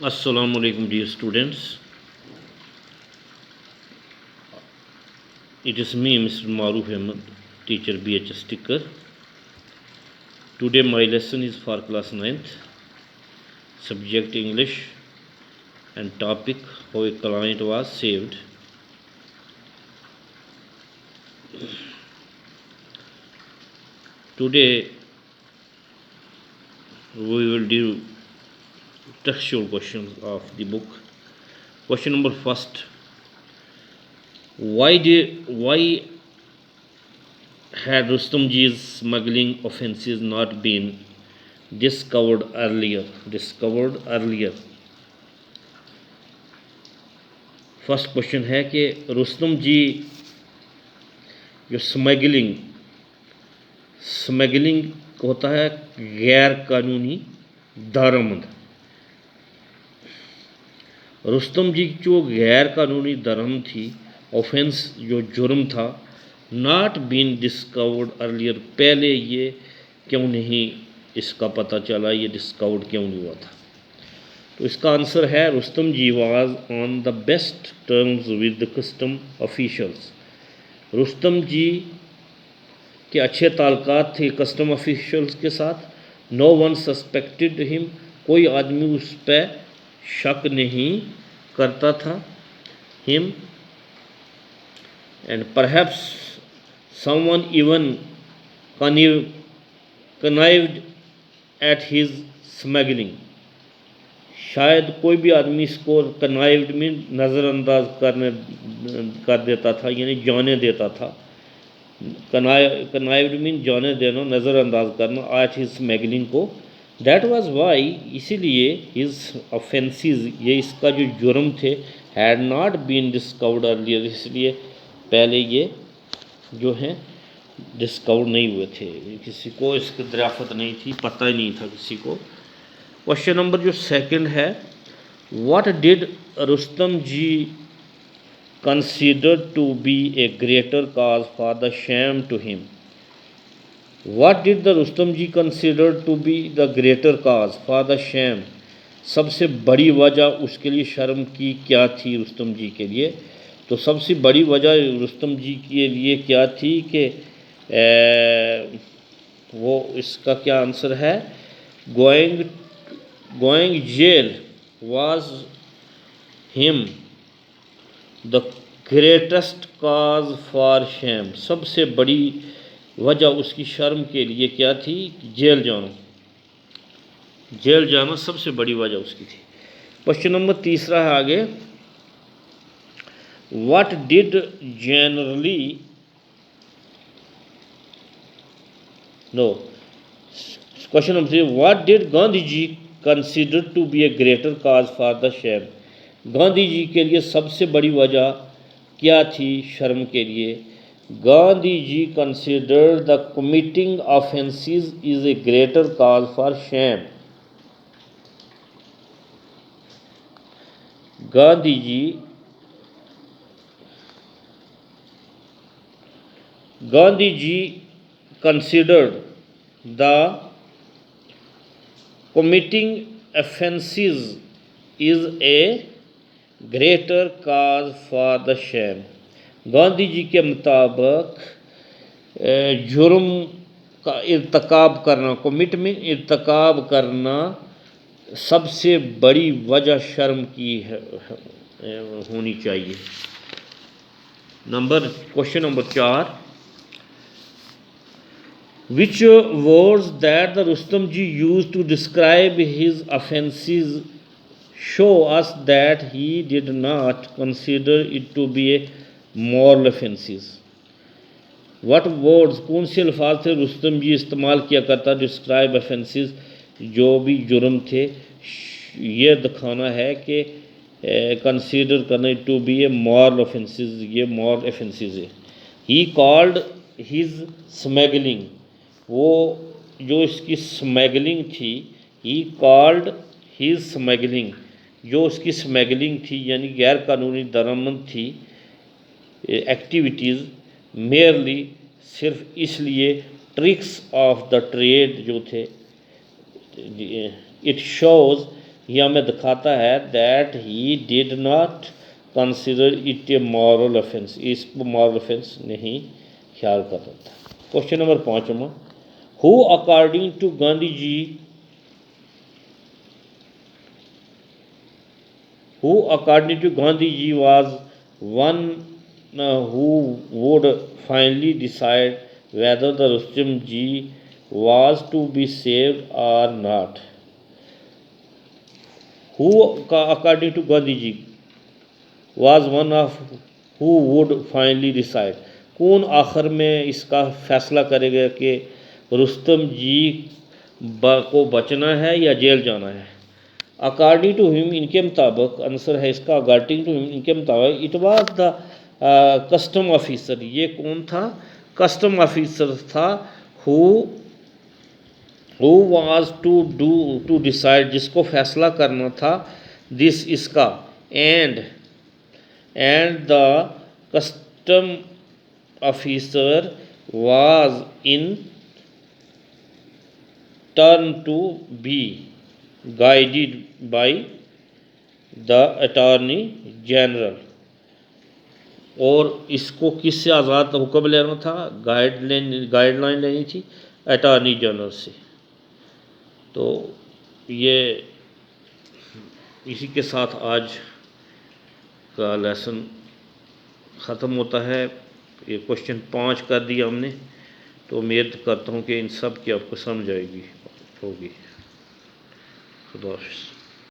Assalamu alaikum dear students. It is me, Mr. Maruf Ahmed, teacher BHS Sticker. Today my lesson is for class 9th, subject English, and topic how a client was saved. Today we will do textual questions of the book. Question number first. Why had Rustomji's smuggling offences not been discovered earlier? First question है कि रुस्तम जी जो smuggling होता है गैर कानूनी दारामद। रुस्तम जी जो गैर कानूनी दारामद थी, ऑफेंस जो जुर्म था, नॉट बीन डिस्कवर्ड अर्लियर, पहले ये क्यों नहीं इसका पता चला, ये डिस्कवर्ड क्यों नहीं हुआ था? तो इसका आंसर है Rustom ji was on the best terms with the custom officials. Rustom ji के अच्छे ताल्लुकात थे कस्टम ऑफिशल्स के साथ। नो वन सस्पेक्टेड हिम, कोई आदमी उस पर शक नहीं करता था। Him and perhaps someone even connived at his smuggling, शायद कोई भी आदमी इसको कनाइव्ड में नज़रअंदाज कर देता था, यानी जाने देता था। कनाइव्ड मीन जाने देना, नज़रअंदाज करना, एट हिज स्मगलिंग को। दैट वाज वाई, इसीलिए हिज ऑफेंसेस, ये इसका जो जुर्म थे, had not been discovered earlier, इसलिए पहले ये जो है डिस्कवर नहीं हुए थे, किसी को इसकी दराफत नहीं थी, पता ही नहीं था किसी को। क्वेश्चन नंबर जो सेकंड है, what did Rustam ji consider to be a greater cause for the shame to him? What did the Rustam ji consider to be the greater cause for the shame, सबसे बड़ी वजह उसके लिए शर्म की क्या थी रुस्तम जी के लिए? तो सबसे बड़ी वजह रुस्तम जी के लिए क्या थी कि वो, इसका क्या आंसर है, going jail was him the greatest cause for shame, सबसे बड़ी वजह उसकी शर्म के लिए क्या थी? जेल जाना सबसे बड़ी वजह उसकी थी। क्वेश्चन नंबर तीसरा है आगे, what did generally no question number 3, what did Gandhi ji consider to be a greater cause for the shame, Gandhi ji के लिए सबसे बड़ी वजह क्या थी शर्म के लिए? Gandhi ji consider the committing offences is a greater cause for shame. Gandhi ji considered the committing offences is a greater cause for the shame। Gandhi ji के मुताबिक जुर्म का इर्तकाब करना, कमिटमेंट इर्तकाब करना सबसे बड़ी वजह शर्म की होनी चाहिए। Question number 4, which words that the Rustam ji used to describe his offences show us that he did not consider it to be a moral offences? What words, कौन से अल्फाज थे रुस्तम जी इस्तेमाल किया करता डिस्क्राइब ऑफेंसेस, जो भी जुर्म थे, ये दिखाना है कि कंसीडर करना to be a moral offences, ये मॉरल ऑफेंसेस है। ही कॉल्ड हिज स्मगलिंग, वो जो इसकी स्मगलिंग थी, ही कॉल्ड हिज स्मगलिंग, जो उसकी स्मगलिंग थी यानी गैर कानूनी दरामद थी एक्टिविटीज़, मेयरली सिर्फ इसलिए, ट्रिक्स ऑफ द ट्रेड जो थे, इट शोज़ ये हमें दिखाता है that he did not consider it a moral offence, इसको मॉरल ऑफेंस नहीं ख्याल कर रहा था। Question number 5, who according to Gandhi ji who according to Gandhi ji was one who would finally decide whether the Rustom ji was to be saved or not. Who according to Gandhi ji was one of who would finally decide, कौन आखिर में इसका फैसला करेगा कि रुस्तम जी को बचना है या जेल जाना है। अकॉर्डिंग टू हिम, इनके मुताबिक, आंसर है इसका अकॉर्डिंग टू हिम, इनके मुताबिक it was the custom officer, ये कौन था, कस्टम ऑफिसर था, हु वाज टू डिसाइड, जिसको फैसला करना था, दिस इसका, and the custom officer was in turn to be guided by the attorney general, और इसको किससे आज़ाद हुक्म लेना था, गाइडलाइन लेनी थी अटॉर्नी जनरल से। तो ये इसी के साथ आज का लेसन ख़त्म होता है। ये क्वेश्चन 5 कर दिया हमने, तो उम्मीद करता हूँ कि इन सब की आपको समझ आएगी होगी। खुदा हाफ़िज़।